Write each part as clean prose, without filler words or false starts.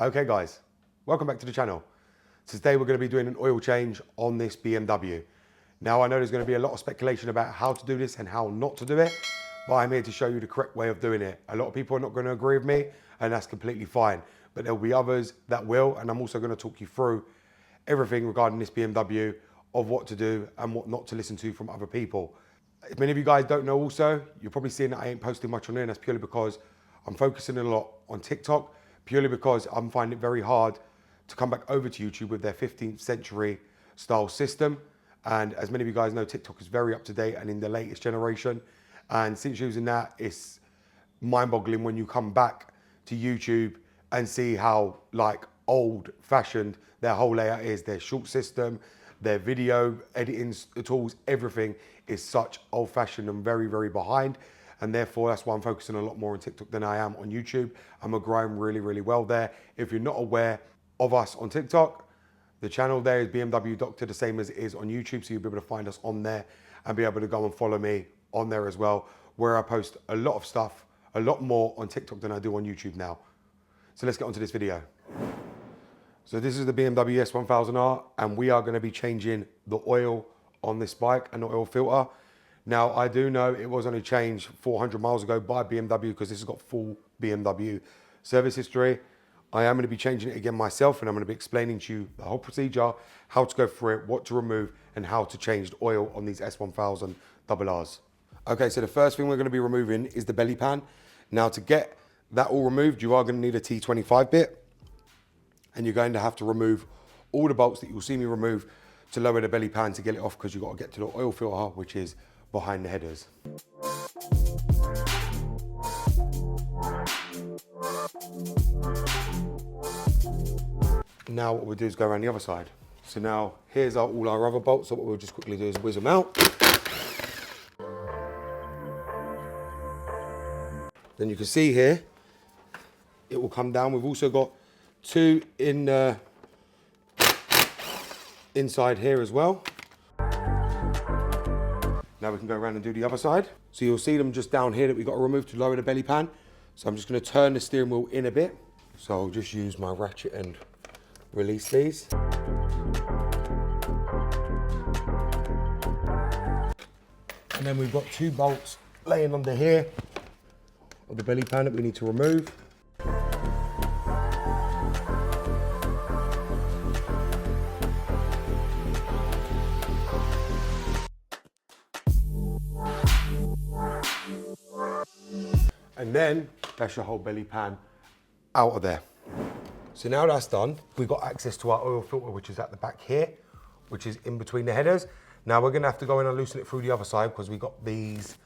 Okay guys, welcome back to the channel. Today we're going to be doing an oil change on this BMW. Now I know there's going to be a lot of speculation about how to do this and how not to do it, but I'm here to show you the correct way of doing it. A lot of people are not going to agree with me and that's completely fine, but there'll be others that will, and I'm also going to talk you through everything regarding this BMW of what to do and what not to listen to from other people. If many of you guys don't know also, you're probably seeing that I ain't posting much on there, and that's purely because I'm focusing a lot on TikTok, purely because I'm finding it very hard to come back over to YouTube with their 15th century style system. And as many of you guys know, TikTok is very up to date and in the latest generation. And since using that, it's mind boggling when you come back to YouTube and see how like old fashioned their whole layout is, their short system, their video editing tools, everything is such old fashioned and very, very behind. And therefore, that's why I'm focusing a lot more on TikTok than I am on YouTube. And we're growing really, really well there. If you're not aware of us on TikTok, the channel there is BMW Doctor, the same as it is on YouTube. So you'll be able to find us on there and be able to go and follow me on there as well, where I post a lot of stuff, a lot more on TikTok than I do on YouTube now. So let's get on to this video. So this is the BMW S1000Rr, and we are going to be changing the oil on this bike and the oil filter. Now, I do know it was only changed 400 miles ago by BMW because this has got full BMW service history. I am going to be changing it again myself, and I'm going to be explaining to you the whole procedure, how to go through it, what to remove, and how to change the oil on these S1000Rrs. Okay, so the first thing we're going to be removing is the belly pan. Now, to get that all removed, you are going to need a T25 bit, and you're going to have to remove all the bolts that you'll see me remove to lower the belly pan to get it off, because you've got to get to the oil filter, which is behind the headers. Now what we'll do is go around the other side. So now here's all our other bolts. So what we'll just quickly do is whiz them out. Then you can see here, it will come down. We've also got two in inside here as well. Now we can go around and do the other side. So you'll see them just down here that we've got to remove to lower the belly pan. So I'm just going to turn the steering wheel in a bit. So I'll just use my ratchet and release these. And then we've got two bolts laying under here of the belly pan that we need to remove. And then that's your whole belly pan out of there. So now that's done, we've got access to our oil filter, which is at the back here, which is in between the headers. Now we're gonna have to go in and loosen it through the other side, because we got these,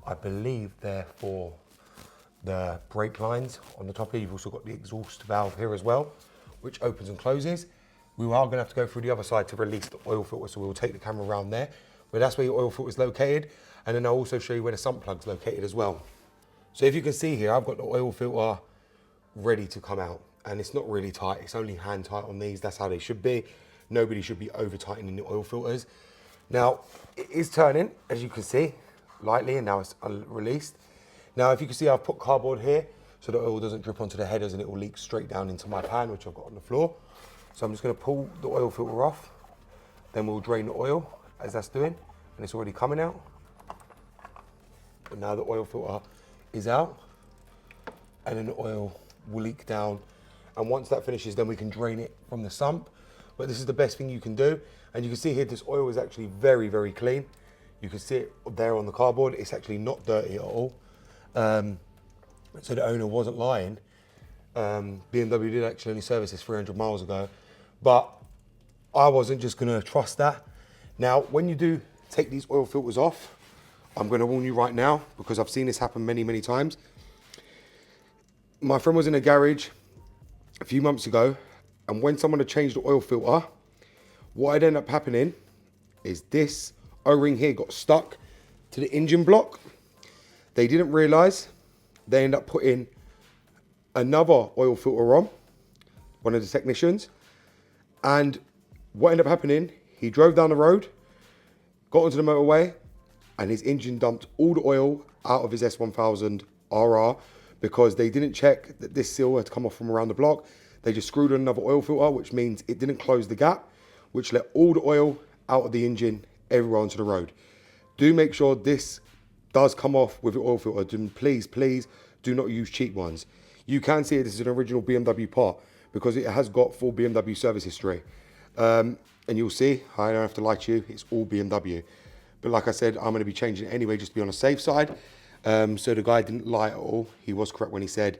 I believe they're for the brake lines on the top here. You've also got the exhaust valve here as well, which opens and closes. We are gonna have to go through the other side to release the oil filter, so we'll take the camera around there, but that's where your oil filter is located. And then I'll also show you where the sump plug's located as well. So if you can see here, I've got the oil filter ready to come out, and it's not really tight. It's only hand tight on these. That's how they should be. Nobody should be over tightening the oil filters. Now it is turning, as you can see, lightly, and now it's released. Now, if you can see, I've put cardboard here so the oil doesn't drip onto the headers and it will leak straight down into my pan, which I've got on the floor. So I'm just going to pull the oil filter off. Then we'll drain the oil as that's doing, and it's already coming out. And now the oil filter is out, and then the oil will leak down. And once that finishes, then we can drain it from the sump. But this is the best thing you can do. And you can see here, this oil is actually very, very clean. You can see it there on the cardboard. It's actually not dirty at all. So the owner wasn't lying. BMW did actually only service this 300 miles ago, but I wasn't just gonna trust that. Now, when you do take these oil filters off, I'm gonna warn you right now, because I've seen this happen many, many times. My friend was in a garage a few months ago, and when someone had changed the oil filter, what had ended up happening is this O-ring here got stuck to the engine block. They didn't realize, they ended up putting another oil filter on, one of the technicians, and what ended up happening, he drove down the road, got onto the motorway, and his engine dumped all the oil out of his S1000Rr because they didn't check that this seal had come off from around the block. They just screwed on another oil filter, which means it didn't close the gap, which let all the oil out of the engine everywhere onto the road. Do make sure this does come off with your oil filter. Please, please do not use cheap ones. You can see this is an original BMW part because it has got full BMW service history. And you'll see, I don't have to lie to you, it's all BMW. But like I said, I'm gonna be changing it anyway, just to be on the safe side. So the guy didn't lie at all. He was correct when he said,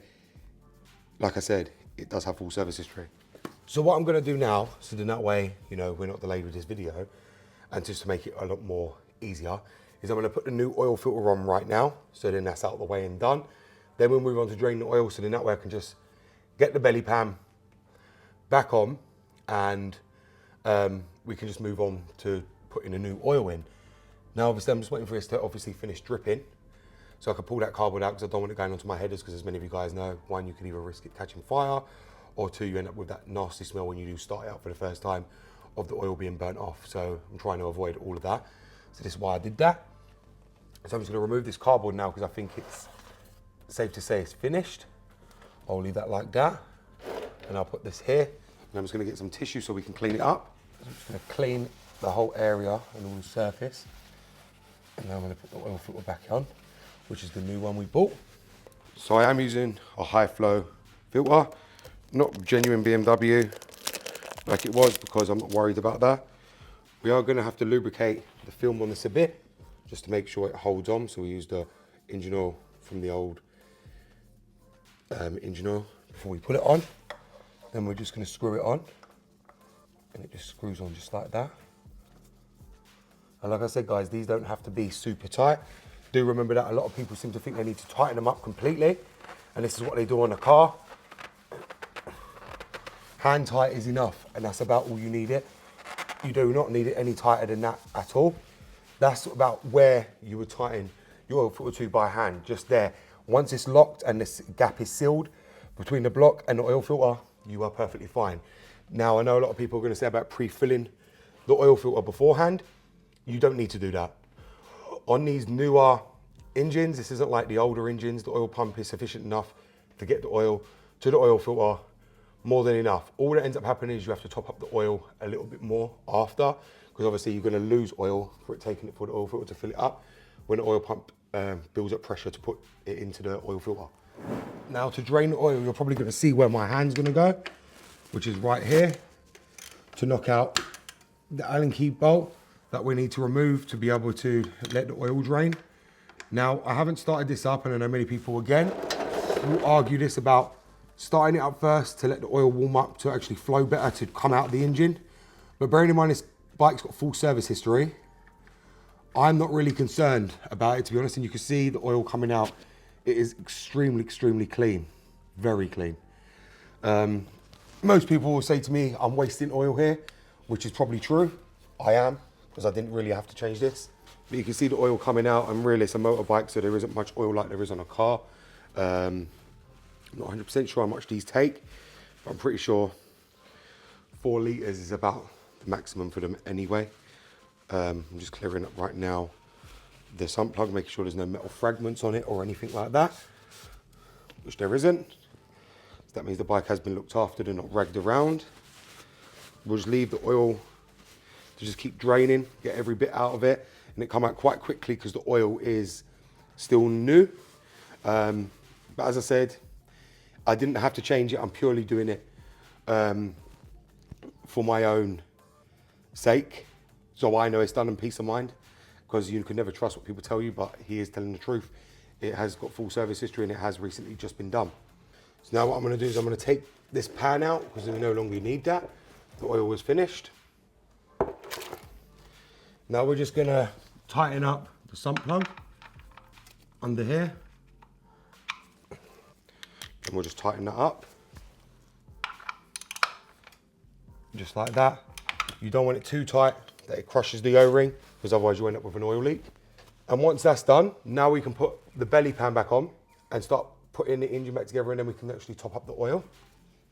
like I said, it does have full service history. So what I'm gonna do now, so then that way, you know, we're not delayed with this video, and just to make it a lot more easier, is I'm gonna put the new oil filter on right now, so then that's out of the way and done. Then we'll move on to drain the oil, so then that way I can just get the belly pan back on, and we can just move on to putting a new oil in. Now obviously I'm just waiting for this to obviously finish dripping, so I can pull that cardboard out because I don't want it going onto my headers, because as many of you guys know, one, you can either risk it catching fire, or two, you end up with that nasty smell when you do start it out for the first time of the oil being burnt off. So I'm trying to avoid all of that. So this is why I did that. So I'm just gonna remove this cardboard now because I think it's safe to say it's finished. I'll leave that like that. And I'll put this here. And I'm just gonna get some tissue so we can clean it up. I'm just gonna clean the whole area and all the surface. And now I'm gonna put the oil filter back on, which is the new one we bought. So I am using a high flow filter, not genuine BMW like it was, because I'm not worried about that. We are gonna have to lubricate the film on this a bit, just to make sure it holds on. So we used the engine oil from the old engine oil before we put it on. Then we're just gonna screw it on, and it just screws on just like that. And like I said, guys, these don't have to be super tight. Do remember that a lot of people seem to think they need to tighten them up completely, and this is what they do on a car. Hand tight is enough, and that's about all you need it. You do not need it any tighter than that at all. That's about where you would tighten your oil filter to by hand, just there. Once it's locked and this gap is sealed between the block and the oil filter, you are perfectly fine. Now, I know a lot of people are gonna say about pre-filling the oil filter beforehand. You don't need to do that. On these newer engines, this isn't like the older engines. The oil pump is sufficient enough to get the oil to the oil filter, more than enough. All that ends up happening is you have to top up the oil a little bit more after, because obviously you're gonna lose oil for it taking it for the oil filter to fill it up when the oil pump builds up pressure to put it into the oil filter. Now to drain the oil, you're probably gonna see where my hand's gonna go, which is right here, to knock out the Allen key bolt that we need to remove to be able to let the oil drain. Now, I haven't started this up, and I know many people, again, will argue this about starting it up first to let the oil warm up to actually flow better to come out of the engine. But bearing in mind this bike's got full service history, I'm not really concerned about it, to be honest, and you can see the oil coming out. It is extremely, extremely clean, very clean. Most people will say to me, I'm wasting oil here, which is probably true. I am, because I didn't really have to change this. But you can see the oil coming out, and really it's a motorbike, so there isn't much oil like there is on a car. I'm not 100% sure how much these take, but I'm pretty sure 4 litres is about the maximum for them anyway. I'm just clearing up right now the sump plug, making sure there's no metal fragments on it or anything like that, which there isn't. So that means the bike has been looked after and not ragged around. We'll just leave the oil to just keep draining, get every bit out of it, and it come out quite quickly because the oil is still new. But as I said, I didn't have to change it. I'm purely doing it for my own sake, so I know it's done in peace of mind, because you can never trust what people tell you, but he is telling the truth. It has got full service history and it has recently just been done. So now what I'm gonna do is I'm gonna take this pan out, because we no longer need that. The oil was finished. Now we're just gonna tighten up the sump plug under here. And we'll just tighten that up. Just like that. You don't want it too tight that it crushes the O-ring, because otherwise you end up with an oil leak. And once that's done, now we can put the belly pan back on and start putting the engine back together, and then we can actually top up the oil.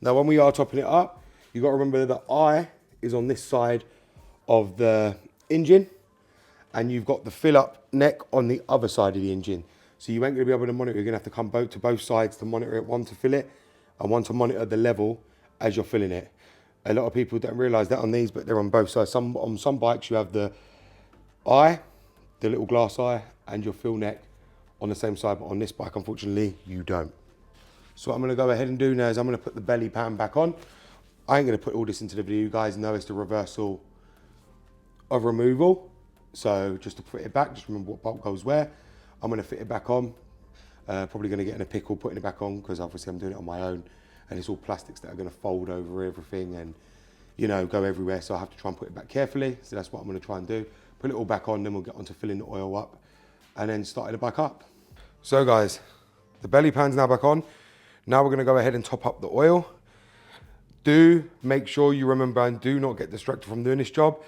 Now when we are topping it up, you've got to remember that the eye is on this side of the engine, and you've got the fill up neck on the other side of the engine. So you ain't gonna be able to monitor, you're gonna have to come to both sides to monitor it, one to fill it and one to monitor the level as you're filling it. A lot of people don't realise that on these, but they're on both sides. On some bikes you have the eye, the little glass eye, and your fill neck on the same side, but on this bike, unfortunately, you don't. So what I'm gonna go ahead and do now is I'm gonna put the belly pan back on. I ain't gonna put all this into the video. You guys know it's the reversal of removal. So just to put it back, just remember what bolt goes where. I'm gonna fit it back on. Probably gonna get in a pickle putting it back on because obviously I'm doing it on my own and it's all plastics that are gonna fold over everything and, you know, go everywhere. So I have to try and put it back carefully. So that's what I'm gonna try and do. Put it all back on, then we'll get on to filling the oil up and then starting it back up. So guys, the belly pan's now back on. Now we're gonna go ahead and top up the oil. Do make sure you remember and do not get distracted from doing this job.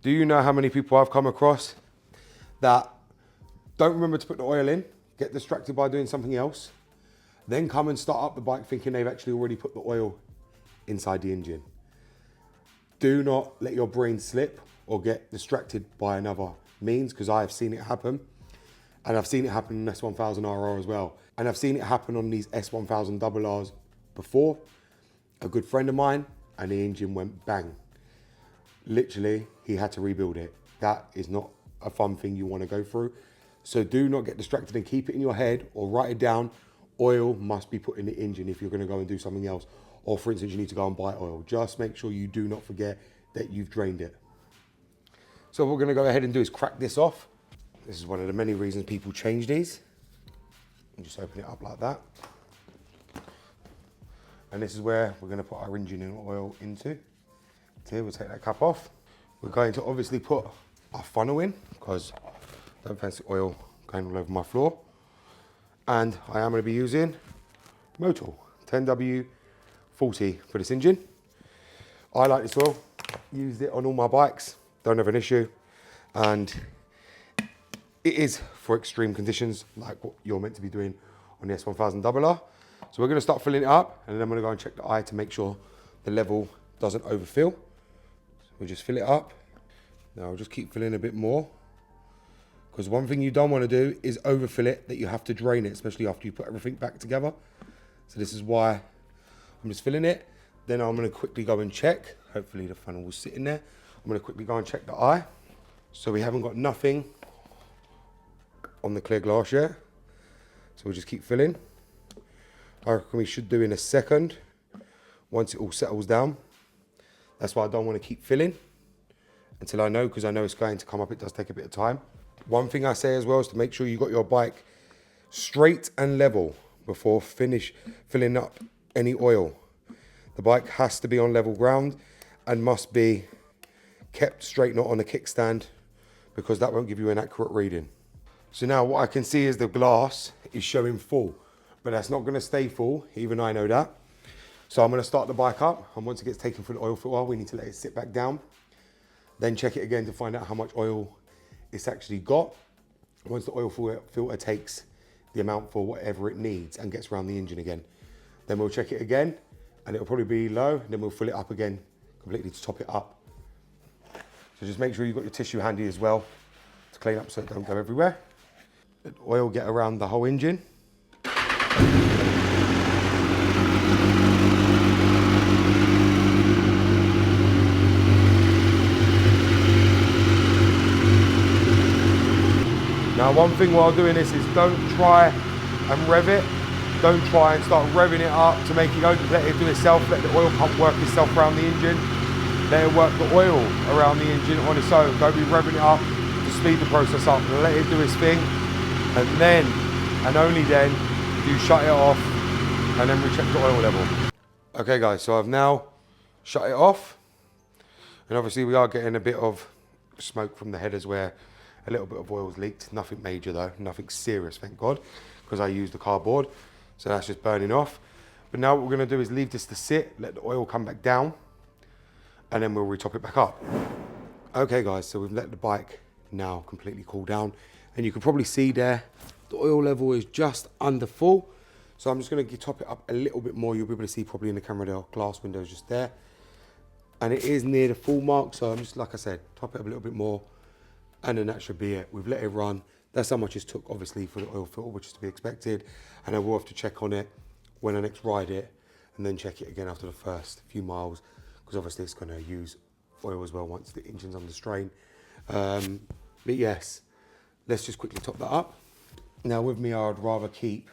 Do you know how many people I've come across that don't remember to put the oil in, get distracted by doing something else, then come and start up the bike thinking they've actually already put the oil inside the engine. Do not let your brain slip or get distracted by another means, because I have seen it happen. And I've seen it happen in S1000Rr as well. And I've seen it happen on these S1000Rrs before. A good friend of mine, and the engine went bang. Literally, he had to rebuild it. That is not a fun thing you want to go through. So do not get distracted and keep it in your head or write it down. Oil must be put in the engine if you're going to go and do something else. Or for instance, you need to go and buy oil. Just make sure you do not forget that you've drained it. So what we're going to go ahead and do is crack this off. This is one of the many reasons people change these. And just open it up like that. And this is where we're going to put our engine oil into. Here, we'll take that cap off. We're going to obviously put our funnel in because I don't fancy oil going all over my floor. And I am going to be using Motul 10W Forte for this engine. I like this oil, used it on all my bikes, don't have an issue. And it is for extreme conditions like what you're meant to be doing on the S1000Rr. So we're going to start filling it up and then I'm going to go and check the eye to make sure the level doesn't overfill. So we'll just fill it up. Now I'll just keep filling a bit more, because one thing you don't want to do is overfill it, that you have to drain it, especially after you put everything back together. So this is why I'm just filling it. Then I'm going to quickly go and check. Hopefully the funnel will sit in there. I'm going to quickly go and check the eye. So we haven't got nothing on the clear glass yet. So we'll just keep filling. I reckon we should do in a second, once it all settles down. That's why I don't want to keep filling until I know, because I know it's going to come up. It does take a bit of time. One thing I say as well is to make sure you got your bike straight and level before finish filling up any oil. The bike has to be on level ground and must be kept straight, not on a kickstand, because that won't give you an accurate reading. So now what I can see is the glass is showing full, but that's not going to stay full, even I know that. So I'm going to start the bike up, and once it gets taken through the oil filter, we need to let it sit back down. Then check it again to find out how much oil it's actually got. Once the oil filter takes the amount for whatever it needs and gets around the engine again, then we'll check it again, and it'll probably be low, and then we'll fill it up again completely to top it up. So just make sure you've got your tissue handy as well to clean up so it don't go everywhere. Let the oil get around the whole engine. Now one thing while doing this is don't try and rev it. Don't try and start revving it up to make it go. Let it do itself, let the oil pump work itself around the engine. Let it work the oil around the engine on its own. Don't be revving it up to speed the process up. Let it do its thing, and then, and only then, you shut it off and then recheck the oil level. Okay guys, so I've now shut it off, and obviously we are getting a bit of smoke from the headers where a little bit of oil's leaked. Nothing major though, nothing serious, thank God, because I used the cardboard, so that's just burning off. But now what we're gonna do is leave this to sit, let the oil come back down, and then we'll retop it back up. Okay guys, so we've let the bike now completely cool down, and you can probably see there, the oil level is just under full. So I'm just gonna top it up a little bit more. You'll be able to see probably in the camera, the glass window is just there. And it is near the full mark, so I'm just, like I said, top it up a little bit more, and then that should be it. We've let it run. That's how much it took, obviously, for the oil filter, which is to be expected. And I will have to check on it when I next ride it and then check it again after the first few miles, because obviously it's going to use oil as well once the engine's under strain. But yes, let's just quickly top that up. Now with me, I'd rather keep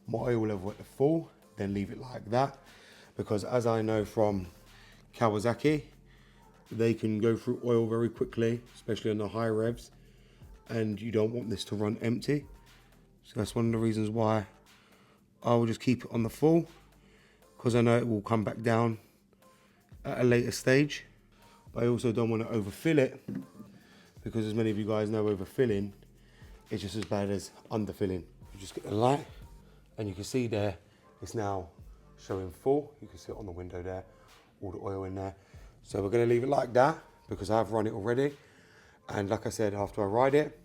my oil level at the full than leave it like that, because as I know from Kawasaki, they can go through oil very quickly, especially on the high revs, and you don't want this to run empty. So that's one of the reasons why I will just keep it on the full, because I know it will come back down at a later stage. But I also don't want to overfill it, because as many of you guys know, overfilling is just as bad as underfilling. You just get the light, and you can see there, it's now showing full. You can see it on the window there, all the oil in there. So we're going to leave it like that, because I've run it already. And like I said, after I ride it,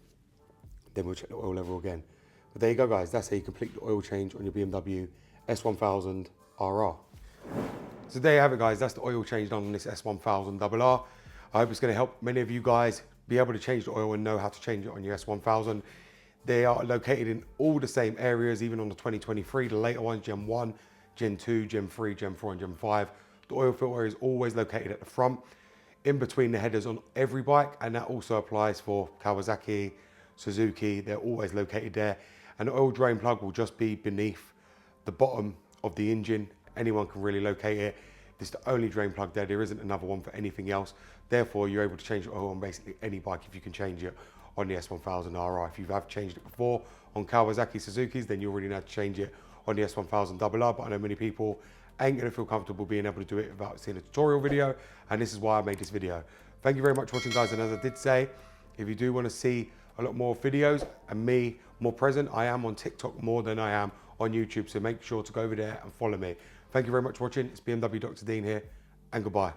then we'll check the oil level again. But there you go, guys. That's how you complete the oil change on your BMW S1000Rr. So there you have it, guys. That's the oil change done on this S1000Rr. I hope it's going to help many of you guys be able to change the oil and know how to change it on your S1000. They are located in all the same areas, even on the 2023, the later ones, Gen 1, Gen 2, Gen 3, Gen 4, and Gen 5. The oil filter is always located at the front, in between the headers on every bike, and that also applies for Kawasaki, Suzuki. They're always located there. And the oil drain plug will just be beneath the bottom of the engine. Anyone can really locate it. This is the only drain plug there. There isn't another one for anything else. Therefore, you're able to change the oil on basically any bike if you can change it on the S1000Rr. If you have changed it before on Kawasaki Suzuki's, then you already know how to change it on the S1000Rr. But I know many people ain't gonna feel comfortable being able to do it without seeing a tutorial video, and this is why I made this video. Thank you very much for watching, guys, and as I did say, if you do want to see a lot more videos and me more present, I am on TikTok more than I am on YouTube, so make sure to go over there and follow me. Thank you very much for watching. It's BMW Dr. Dean here, and goodbye.